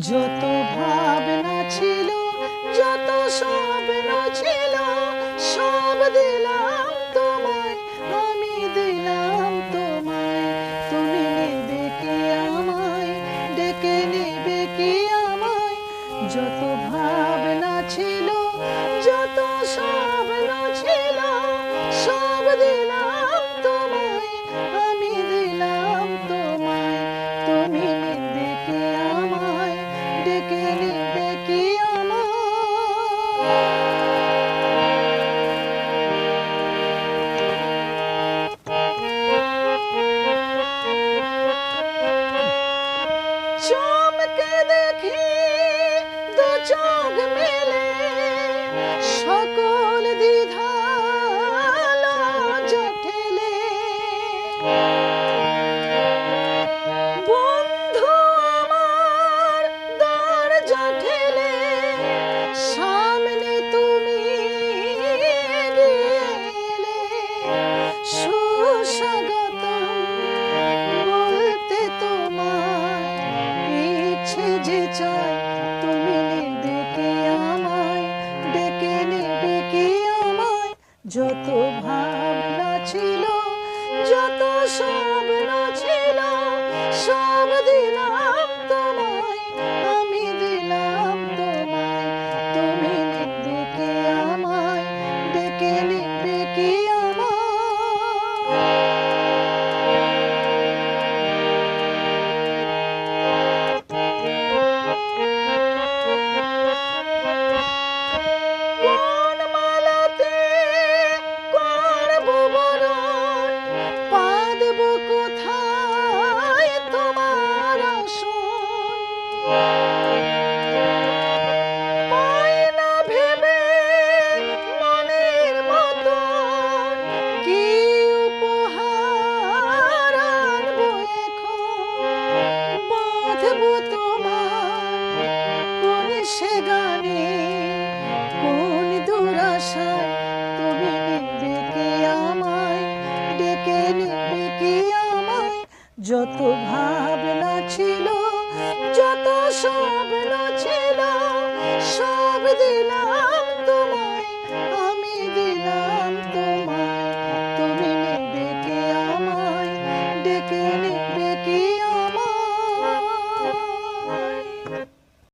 যত ভাবনা ছিল, যত স্বপ্ন ছিল, সব দিলাম তোমায়, আমি দিলাম তোমায়। তুমি নেবে কি আমায়, ডেকে নেবে কি আমায়? যত ভাবনা ছিল, যত স্বপ্ন ছিল, সব দিলাম তোমায়, আমি দিলাম তোমায়। তুমি নেবে কি আমায়, ডেকে নেবে কি আমায়? চমকে দেখি দু চোখ মেলে, সকল দ্বিধা লজ্জা ঠেলে। বন্ধু আমার দরজা ঠেলে, সামনে তুমি এগিয়ে এলে। সুস্বাগতম বলতে তোমায় ইচ্ছে যে চায়, তুমি নেবে কি আমায়, ডেকে নেবে কি আমায়? যত ভাবনা ছিল, যত স্বপ্ন ছিল, সব দিলাম তোমায়, আমি দিলাম তোমায়। তুমি নেবে কি আমায়, ডেকে নেবে কি আমায়? কোন মালাতে করব বরণ, পাদব কোথায় তোমার আসন? পাই না ভেবে মনের মতন, কি উপহার আনবো এখন? বাঁধব তোমার কোন সে গানে, কোন দুরাশায়? তুমি নেবে কি আমায়, ডেকে নেবে কি আমায়? যত ভাবনা ছিল, যত স্বপ্ন ছিল, সব দিলাম